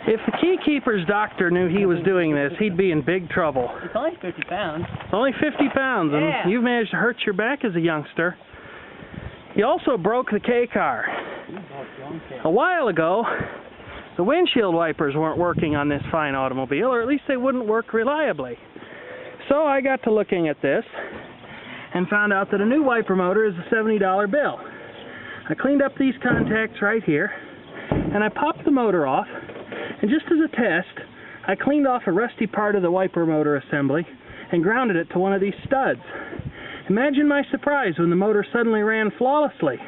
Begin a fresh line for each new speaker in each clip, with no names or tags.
If the Keykeeper's doctor knew he was doing this, he'd be in big trouble.
It's only 50 pounds.
Only 50 pounds, and
yeah.
you've managed to hurt your back as a youngster. You also broke the K car. A while ago, the windshield wipers weren't working on this fine automobile, or at least they wouldn't work reliably. So I got to looking at this and found out that a new wiper motor is a $70 bill. I cleaned up these contacts right here, and I popped the motor off, and just as a test, I cleaned off a rusty part of the wiper motor assembly and grounded it to one of these studs. Imagine my surprise when the motor suddenly ran flawlessly.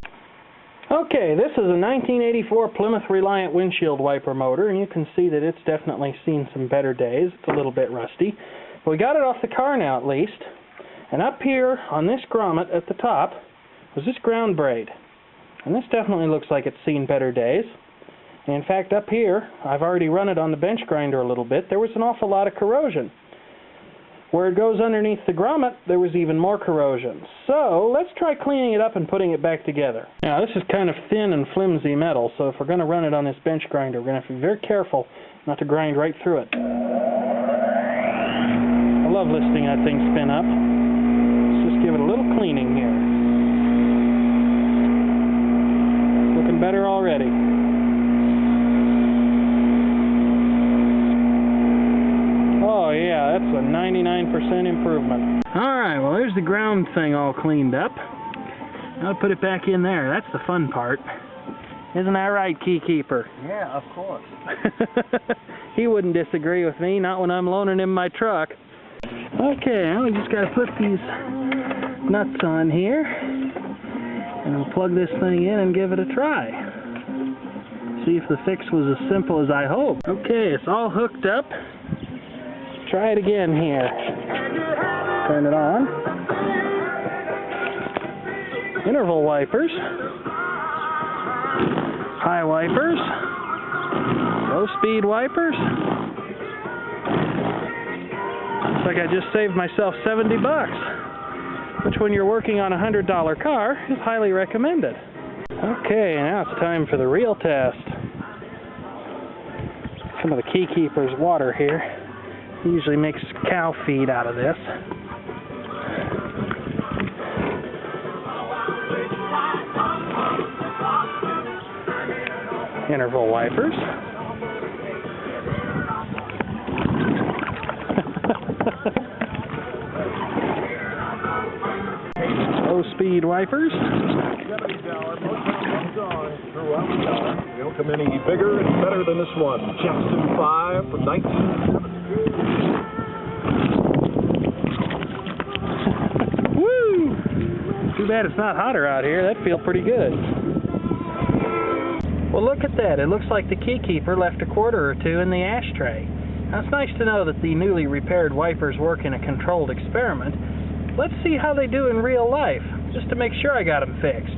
Okay, this is a 1984 Plymouth Reliant windshield wiper motor, and you can see that it's definitely seen some better days. It's a little bit rusty. But we got it off the car now at least, and up here on this grommet at the top was this ground braid. And this definitely looks like it's seen better days. And in fact, up here, I've already run it on the bench grinder a little bit. There was an awful lot of corrosion. Where it goes underneath the grommet, there was even more corrosion. So, let's try cleaning it up and putting it back together. Now, this is kind of thin and flimsy metal, so if we're going to run it on this bench grinder, we're going to have to be very careful not to grind right through it. I love listening that thing spin up. Let's just give it a little cleaning here. Looking better already. Oh yeah, that's a 99% improvement. Alright, well there's the ground thing all cleaned up. I'll put it back in there. That's the fun part. Isn't that right, Keykeeper?
Yeah, of course.
He wouldn't disagree with me, not when I'm loaning him my truck. Okay, now we just got to put these nuts on here. And we'll plug this thing in and give it a try. See if the fix was as simple as I hoped. Okay, it's all hooked up. Try it again here. Turn it on. Interval wipers. High wipers. Low speed wipers. Looks like I just saved myself 70 bucks. Which when you're working on a $100 car is highly recommended. Okay, now it's time for the real test. Some of the Keykeeper's water here. He usually makes cow feed out of this. Interval wipers. Low speed wipers.
They don't come any bigger and better than this one. Jackson 5 from 1972.
Woo! Too bad it's not hotter out here. That'd feel pretty good. Well, look at that. It looks like the Keykeeper left a quarter or two in the ashtray. Now, it's nice to know that the newly repaired wipers work in a controlled experiment. Let's see how they do in real life, just to make sure I got them fixed.